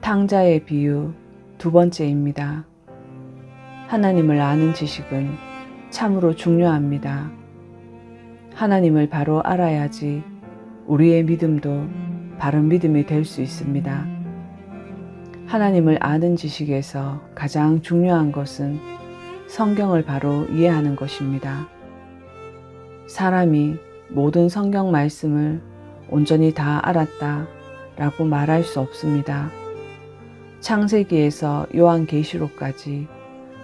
탕자의 비유 두 번째입니다. 하나님을 아는 지식은 참으로 중요합니다. 하나님을 바로 알아야지 우리의 믿음도 바른 믿음이 될 수 있습니다. 하나님을 아는 지식에서 가장 중요한 것은 성경을 바로 이해하는 것입니다. 사람이 모든 성경 말씀을 온전히 다 알았다 라고 말할 수 없습니다. 창세기에서 요한계시록까지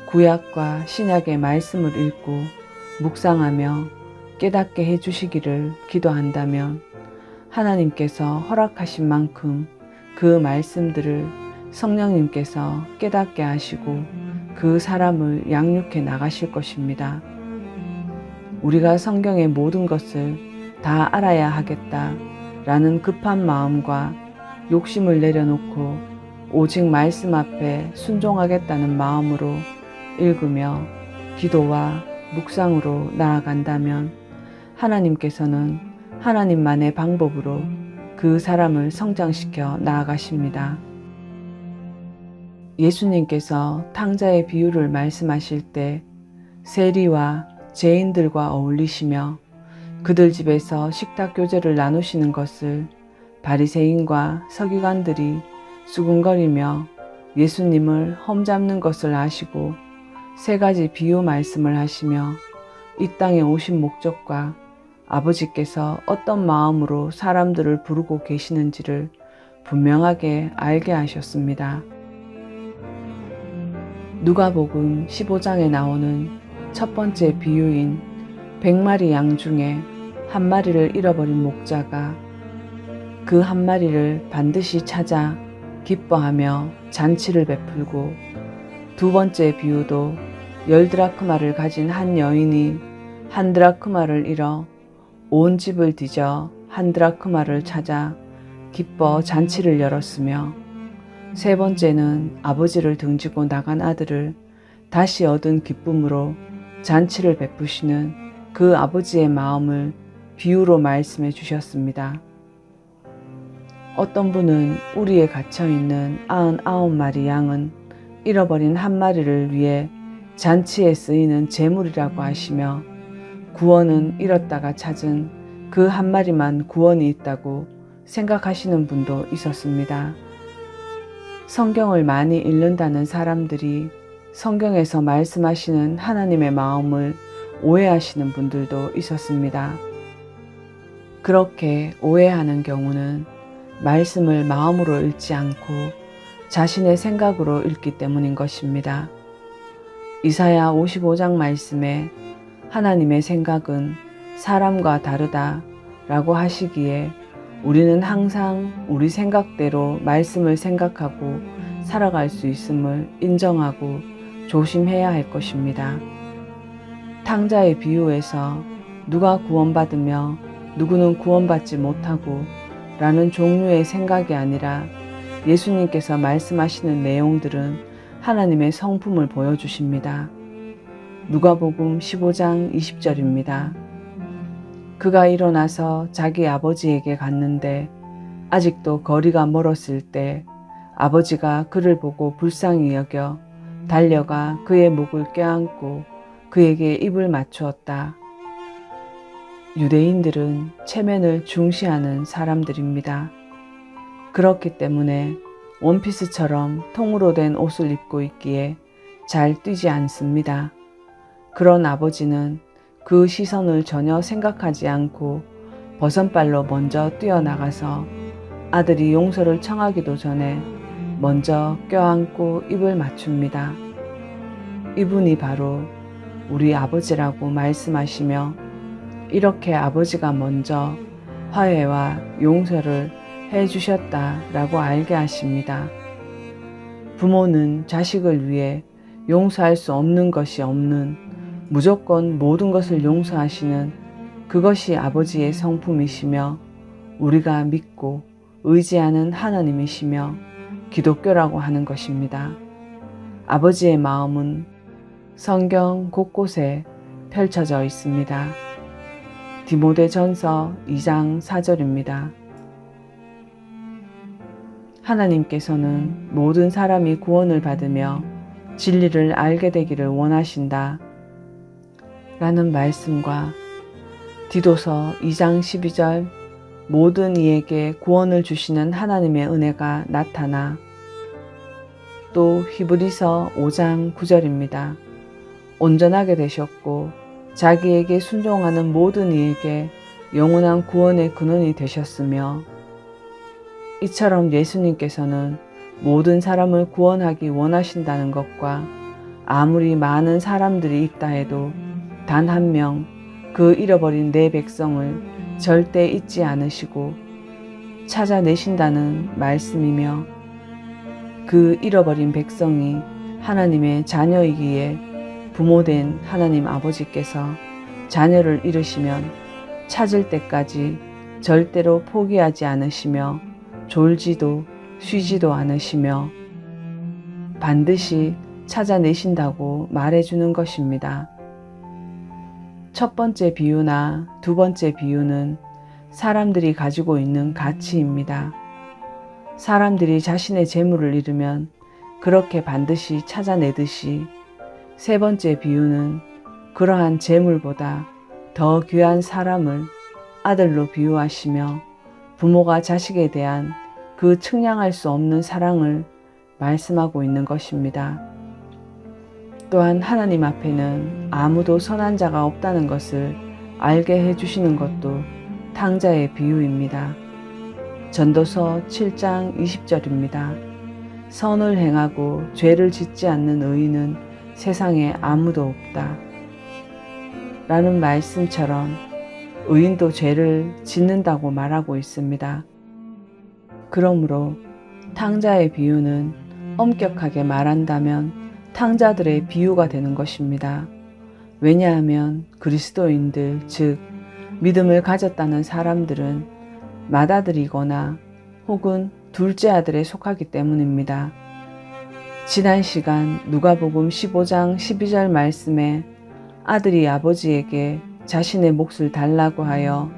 구약과 신약의 말씀을 읽고 묵상하며 깨닫게 해주시기를 기도한다면 하나님께서 허락하신 만큼 그 말씀들을 성령님께서 깨닫게 하시고 그 사람을 양육해 나가실 것입니다. 우리가 성경의 모든 것을 다 알아야 하겠다 라는 급한 마음과 욕심을 내려놓고 오직 말씀 앞에 순종하겠다는 마음으로 읽으며 기도와 묵상으로 나아간다면 하나님께서는 하나님만의 방법으로 그 사람을 성장시켜 나아가십니다. 예수님께서 탕자의 비유를 말씀하실 때 세리와 죄인들과 어울리시며 그들 집에서 식탁 교제를 나누시는 것을 바리새인과 서기관들이 수군거리며 예수님을 험잡는 것을 아시고 세 가지 비유 말씀을 하시며 이 땅에 오신 목적과 아버지께서 어떤 마음으로 사람들을 부르고 계시는지를 분명하게 알게 하셨습니다. 누가복음 15장에 나오는 첫 번째 비유인 100마리 양 중에 한 마리를 잃어버린 목자가 그 한 마리를 반드시 찾아 기뻐하며 잔치를 베풀고, 두 번째 비유도 10드라크마를 가진 한 여인이 한 드라크마를 잃어 온 집을 뒤져 한 드라크마를 찾아 기뻐 잔치를 열었으며, 세 번째는 아버지를 등지고 나간 아들을 다시 얻은 기쁨으로 잔치를 베푸시는 그 아버지의 마음을 비유로 말씀해 주셨습니다. 어떤 분은 우리에 갇혀있는 99마리 양은 잃어버린 한 마리를 위해 잔치에 쓰이는 재물이라고 하시며, 구원은 잃었다가 찾은 그 한 마리만 구원이 있다고 생각하시는 분도 있었습니다. 성경을 많이 읽는다는 사람들이 성경에서 말씀하시는 하나님의 마음을 오해하시는 분들도 있었습니다. 그렇게 오해하는 경우는 말씀을 마음으로 읽지 않고 자신의 생각으로 읽기 때문인 것입니다. 이사야 55장 말씀에 하나님의 생각은 사람과 다르다 라고 하시기에 우리는 항상 우리 생각대로 말씀을 생각하고 살아갈 수 있음을 인정하고 조심해야 할 것입니다. 탕자의 비유에서 누가 구원받으며 누구는 구원받지 못하고 라는 종류의 생각이 아니라 예수님께서 말씀하시는 내용들은 하나님의 성품을 보여주십니다. 누가복음 15장 20절입니다. 그가 일어나서 자기 아버지에게 갔는데 아직도 거리가 멀었을 때 아버지가 그를 보고 불쌍히 여겨 달려가 그의 목을 껴안고 그에게 입을 맞추었다. 유대인들은 체면을 중시하는 사람들입니다. 그렇기 때문에 원피스처럼 통으로 된 옷을 입고 있기에 잘 뛰지 않습니다. 그런 아버지는 그 시선을 전혀 생각하지 않고 버선발로 먼저 뛰어나가서 아들이 용서를 청하기도 전에 먼저 껴안고 입을 맞춥니다. 이분이 바로 우리 아버지라고 말씀하시며, 이렇게 아버지가 먼저 화해와 용서를 해주셨다라고 알게 하십니다. 부모는 자식을 위해 용서할 수 없는 것이 없는, 무조건 모든 것을 용서하시는 그것이 아버지의 성품이시며 우리가 믿고 의지하는 하나님이시며 기독교라고 하는 것입니다. 아버지의 마음은 성경 곳곳에 펼쳐져 있습니다. 디모데전서 2장 4절입니다. 하나님께서는 모든 사람이 구원을 받으며 진리를 알게 되기를 원하신다 라는 말씀과 디도서 2장 12절 모든 이에게 구원을 주시는 하나님의 은혜가 나타나 또 히브리서 5장 9절입니다. 온전하게 되셨고 자기에게 순종하는 모든 이에게 영원한 구원의 근원이 되셨으며 이처럼 예수님께서는 모든 사람을 구원하기 원하신다는 것과 아무리 많은 사람들이 있다 해도 단 한 명 그 잃어버린 내 백성을 절대 잊지 않으시고 찾아내신다는 말씀이며 그 잃어버린 백성이 하나님의 자녀이기에 부모된 하나님 아버지께서 자녀를 잃으시면 찾을 때까지 절대로 포기하지 않으시며 졸지도 쉬지도 않으시며 반드시 찾아내신다고 말해주는 것입니다. 첫 번째 비유나 두 번째 비유는 사람들이 가지고 있는 가치입니다. 사람들이 자신의 재물을 잃으면 그렇게 반드시 찾아내듯이 세 번째 비유는 그러한 재물보다 더 귀한 사람을 아들로 비유하시며 부모가 자식에 대한 그 측량할 수 없는 사랑을 말씀하고 있는 것입니다. 또한 하나님 앞에는 아무도 선한 자가 없다는 것을 알게 해주시는 것도 탕자의 비유입니다. 전도서 7장 20절입니다. 선을 행하고 죄를 짓지 않는 의인은 세상에 아무도 없다. 라는 말씀처럼 의인도 죄를 짓는다고 말하고 있습니다. 그러므로 탕자의 비유는 엄격하게 말한다면 탕자들의 비유가 되는 것입니다. 왜냐하면 그리스도인들, 즉 믿음을 가졌다는 사람들은 맏아들이거나 혹은 둘째 아들에 속하기 때문입니다. 지난 시간 누가복음 15장 12절 말씀에 아들이 아버지에게 자신의 몫을 달라고 하여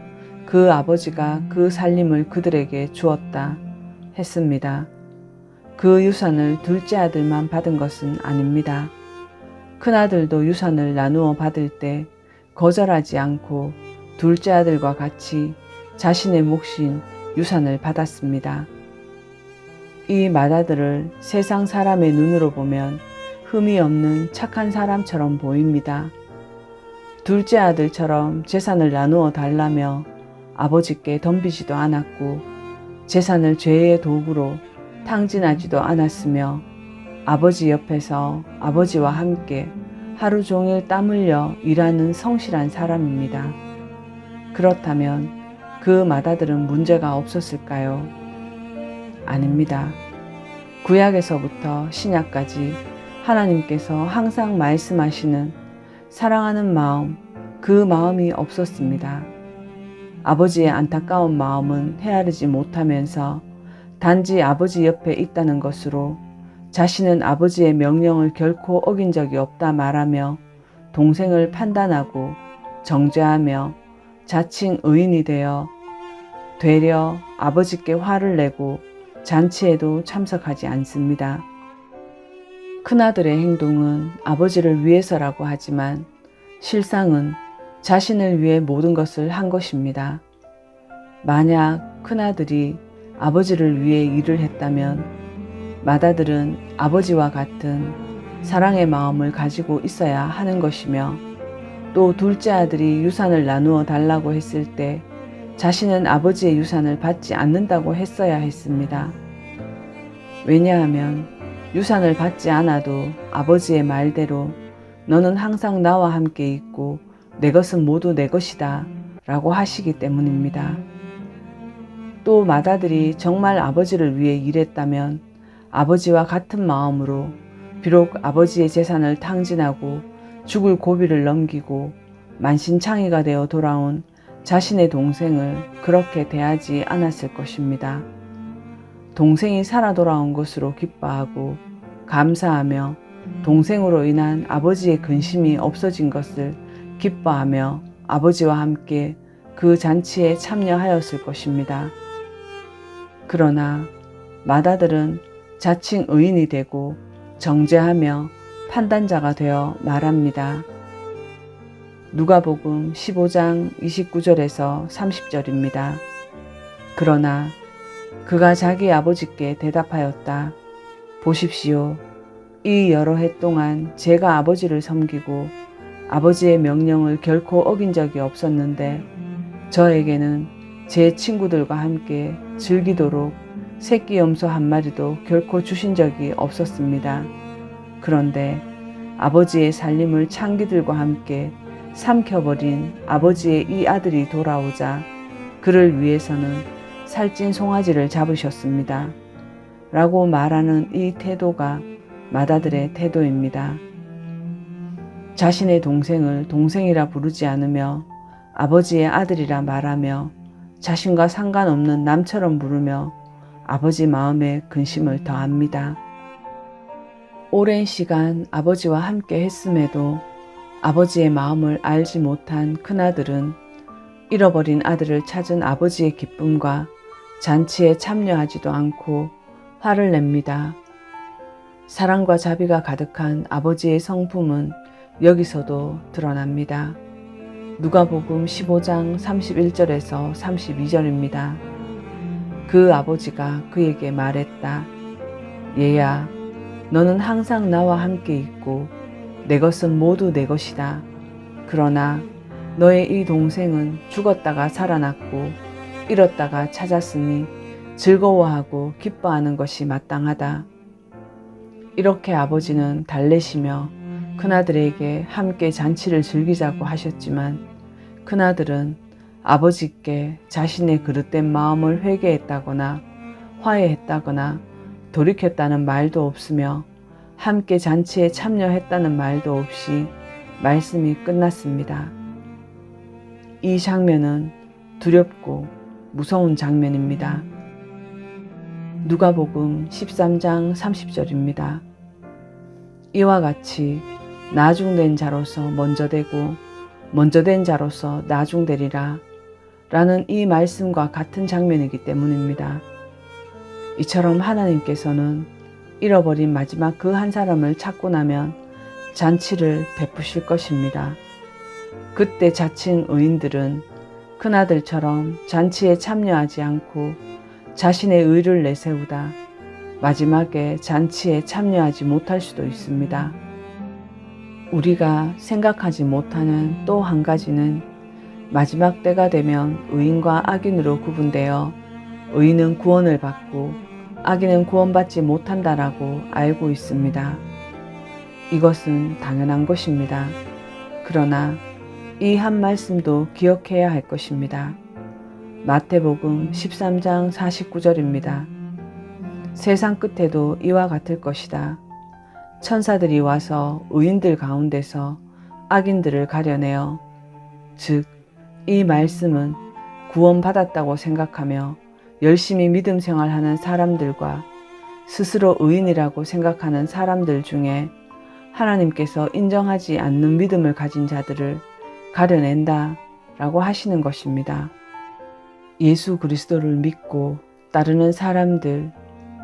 그 아버지가 그 살림을 그들에게 주었다 했습니다. 그 유산을 둘째 아들만 받은 것은 아닙니다. 큰아들도 유산을 나누어 받을 때 거절하지 않고 둘째 아들과 같이 자신의 몫인 유산을 받았습니다. 이 맏아들을 세상 사람의 눈으로 보면 흠이 없는 착한 사람처럼 보입니다. 둘째 아들처럼 재산을 나누어 달라며 아버지께 덤비지도 않았고 재산을 죄의 도구로 탕진하지도 않았으며 아버지 옆에서 아버지와 함께 하루 종일 땀 흘려 일하는 성실한 사람입니다. 그렇다면 그 맏아들은 문제가 없었을까요? 아닙니다. 구약에서부터 신약까지 하나님께서 항상 말씀하시는 사랑하는 마음, 그 마음이 없었습니다. 아버지의 안타까운 마음은 헤아리지 못하면서 단지 아버지 옆에 있다는 것으로 자신은 아버지의 명령을 결코 어긴 적이 없다 말하며 동생을 판단하고 정죄하며 자칭 의인이 되어 되려 아버지께 화를 내고 잔치에도 참석하지 않습니다. 큰아들의 행동은 아버지를 위해서라고 하지만 실상은 자신을 위해 모든 것을 한 것입니다. 만약 큰아들이 아버지를 위해 일을 했다면 맏아들은 아버지와 같은 사랑의 마음을 가지고 있어야 하는 것이며 또 둘째 아들이 유산을 나누어 달라고 했을 때 자신은 아버지의 유산을 받지 않는다고 했어야 했습니다. 왜냐하면 유산을 받지 않아도 아버지의 말대로 너는 항상 나와 함께 있고 내 것은 모두 내 것이다 라고 하시기 때문입니다. 또 맏아들이 정말 아버지를 위해 일했다면 아버지와 같은 마음으로 비록 아버지의 재산을 탕진하고 죽을 고비를 넘기고 만신창이가 되어 돌아온 자신의 동생을 그렇게 대하지 않았을 것입니다. 동생이 살아 돌아온 것으로 기뻐하고 감사하며 동생으로 인한 아버지의 근심이 없어진 것을 기뻐하며 아버지와 함께 그 잔치에 참여하였을 것입니다. 그러나 맏아들은 자칭 의인이 되고 정죄하며 판단자가 되어 말합니다. 누가복음 15장 29절에서 30절입니다. 그러나 그가 자기 아버지께 대답하였다. 보십시오. 이 여러 해 동안 제가 아버지를 섬기고 아버지의 명령을 결코 어긴 적이 없었는데 저에게는 제 친구들과 함께 즐기도록 새끼 염소 한 마리도 결코 주신 적이 없었습니다. 그런데 아버지의 살림을 창기들과 함께 삼켜버린 아버지의 이 아들이 돌아오자 그를 위해서는 살찐 송아지를 잡으셨습니다. 라고 말하는 이 태도가 맏아들의 태도입니다. 자신의 동생을 동생이라 부르지 않으며 아버지의 아들이라 말하며 자신과 상관없는 남처럼 부르며 아버지 마음에 근심을 더합니다. 오랜 시간 아버지와 함께 했음에도 아버지의 마음을 알지 못한 큰아들은 잃어버린 아들을 찾은 아버지의 기쁨과 잔치에 참여하지도 않고 화를 냅니다. 사랑과 자비가 가득한 아버지의 성품은 여기서도 드러납니다. 누가복음 15장 31절에서 32절입니다. 그 아버지가 그에게 말했다. 얘야, 너는 항상 나와 함께 있고 내 것은 모두 내 것이다. 그러나 너의 이 동생은 죽었다가 살아났고 잃었다가 찾았으니 즐거워하고 기뻐하는 것이 마땅하다. 이렇게 아버지는 달래시며 큰아들에게 함께 잔치를 즐기자고 하셨지만 큰아들은 아버지께 자신의 그릇된 마음을 회개했다거나 화해했다거나 돌이켰다는 말도 없으며 함께 잔치에 참여했다는 말도 없이 말씀이 끝났습니다. 이 장면은 두렵고 무서운 장면입니다. 누가복음 13장 30절입니다. 이와 같이 나중된 자로서 먼저 되고 먼저 된 자로서 나중되리라 라는 이 말씀과 같은 장면이기 때문입니다. 이처럼 하나님께서는 잃어버린 마지막 그 한 사람을 찾고 나면 잔치를 베푸실 것입니다. 그때 자칭 의인들은 큰아들처럼 잔치에 참여하지 않고 자신의 의를 내세우다 마지막에 잔치에 참여하지 못할 수도 있습니다. 우리가 생각하지 못하는 또 한 가지는 마지막 때가 되면 의인과 악인으로 구분되어 의인은 구원을 받고 악인은 구원받지 못한다라고 알고 있습니다. 이것은 당연한 것입니다. 그러나 이 한 말씀도 기억해야 할 것입니다. 마태복음 13장 49절입니다. 세상 끝에도 이와 같을 것이다. 천사들이 와서 의인들 가운데서 악인들을 가려내어 즉 이 말씀은 구원받았다고 생각하며 열심히 믿음 생활하는 사람들과 스스로 의인이라고 생각하는 사람들 중에 하나님께서 인정하지 않는 믿음을 가진 자들을 가려낸다 라고 하시는 것입니다. 예수 그리스도를 믿고 따르는 사람들,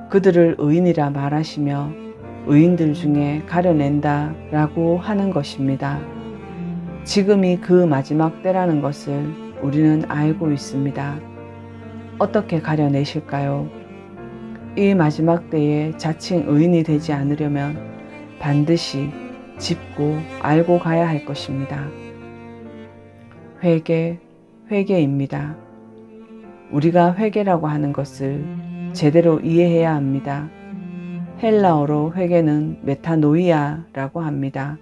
그들을 의인이라 말하시며 의인들 중에 가려낸다 라고 하는 것입니다. 지금이 그 마지막 때라는 것을 우리는 알고 있습니다. 어떻게 가려내실까요? 이 마지막 때에 자칭 의인이 되지 않으려면 반드시 짚고 알고 가야 할 것입니다. 회개입니다. 우리가 회개라고 하는 것을 제대로 이해해야 합니다. 헬라어로 회개는 메타노이아라고 합니다.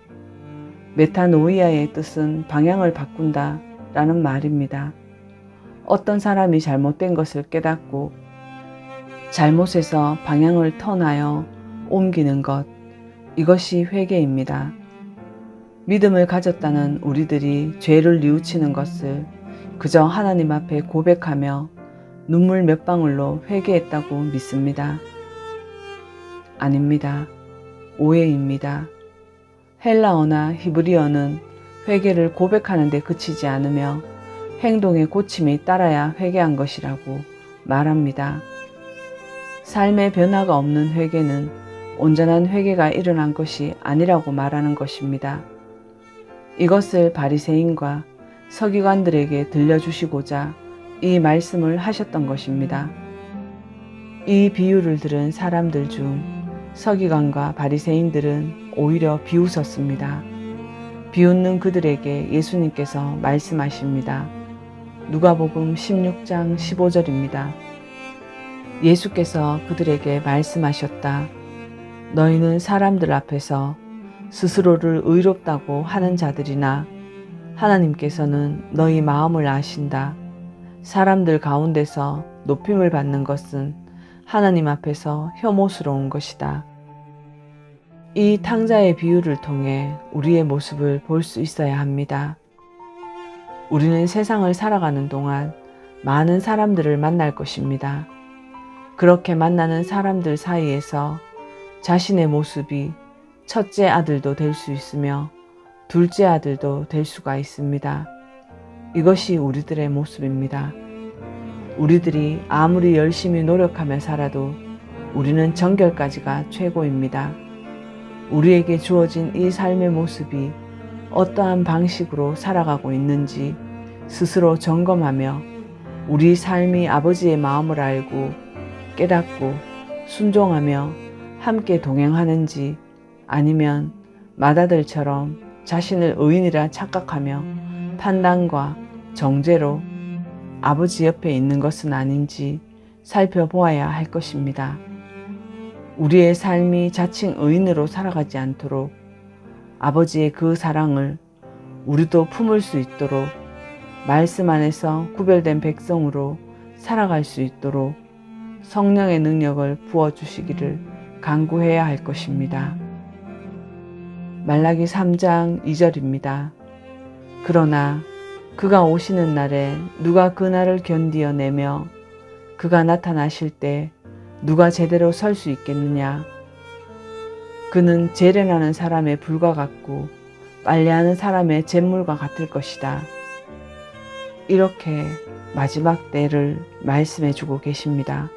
메타노이아의 뜻은 방향을 바꾼다 라는 말입니다. 어떤 사람이 잘못된 것을 깨닫고 잘못에서 방향을 턴하여 옮기는 것, 이것이 회개입니다. 믿음을 가졌다는 우리들이 죄를 뉘우치는 것을 그저 하나님 앞에 고백하며 눈물 몇 방울로 회개했다고 믿습니다. 아닙니다. 오해입니다. 헬라어나 히브리어는 회개를 고백하는 데 그치지 않으며 행동의 고침이 따라야 회개한 것이라고 말합니다. 삶의 변화가 없는 회개는 온전한 회개가 일어난 것이 아니라고 말하는 것입니다. 이것을 바리새인과 서기관들에게 들려주시고자 이 말씀을 하셨던 것입니다. 이 비유를 들은 사람들 중 서기관과 바리새인들은 오히려 비웃었습니다. 비웃는 그들에게 예수님께서 말씀하십니다. 누가복음 16장 15절입니다. 예수께서 그들에게 말씀하셨다. 너희는 사람들 앞에서 스스로를 의롭다고 하는 자들이나 하나님께서는 너희 마음을 아신다. 사람들 가운데서 높임을 받는 것은 하나님 앞에서 혐오스러운 것이다. 이 탕자의 비유를 통해 우리의 모습을 볼 수 있어야 합니다. 우리는 세상을 살아가는 동안 많은 사람들을 만날 것입니다. 그렇게 만나는 사람들 사이에서 자신의 모습이 첫째 아들도 될 수 있으며 둘째 아들도 될 수가 있습니다. 이것이 우리들의 모습입니다. 우리들이 아무리 열심히 노력하며 살아도 우리는 정결까지가 최고입니다. 우리에게 주어진 이 삶의 모습이 어떠한 방식으로 살아가고 있는지 스스로 점검하며 우리 삶이 아버지의 마음을 알고 깨닫고 순종하며 함께 동행하는지 아니면 맏아들처럼 자신을 의인이라 착각하며 판단과 정죄로 아버지 옆에 있는 것은 아닌지 살펴보아야 할 것입니다. 우리의 삶이 자칭 의인으로 살아가지 않도록 아버지의 그 사랑을 우리도 품을 수 있도록 말씀 안에서 구별된 백성으로 살아갈 수 있도록 성령의 능력을 부어주시기를 간구해야 할 것입니다. 말라기 3장 2절입니다. 그러나 그가 오시는 날에 누가 그 날을 견디어내며 그가 나타나실 때 누가 제대로 설 수 있겠느냐. 그는 재련하는 사람의 불과 같고 빨래하는 사람의 잿물과 같을 것이다. 이렇게 마지막 때를 말씀해 주고 계십니다.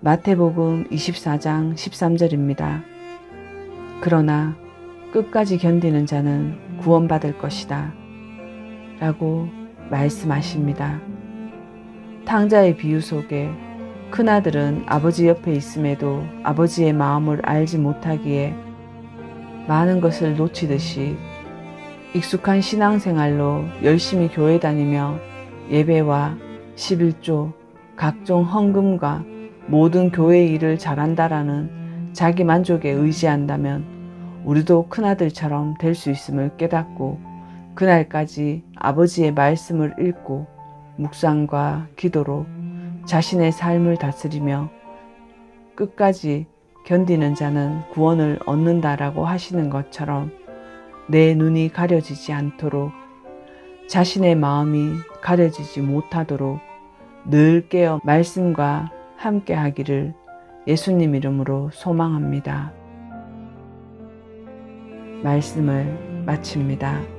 마태복음 24장 13절입니다. 그러나 끝까지 견디는 자는 구원받을 것이다. 라고 말씀하십니다. 탕자의 비유 속에 큰아들은 아버지 옆에 있음에도 아버지의 마음을 알지 못하기에 많은 것을 놓치듯이 익숙한 신앙생활로 열심히 교회 다니며 예배와 11조, 각종 헌금과 모든 교회 일을 잘한다라는 자기 만족에 의지한다면 우리도 큰아들처럼 될 수 있음을 깨닫고 그날까지 아버지의 말씀을 읽고 묵상과 기도로 자신의 삶을 다스리며 끝까지 견디는 자는 구원을 얻는다라고 하시는 것처럼 내 눈이 가려지지 않도록 자신의 마음이 가려지지 못하도록 늘 깨어 말씀과 함께 하기를 예수님 이름으로 소망합니다. 말씀을 마칩니다.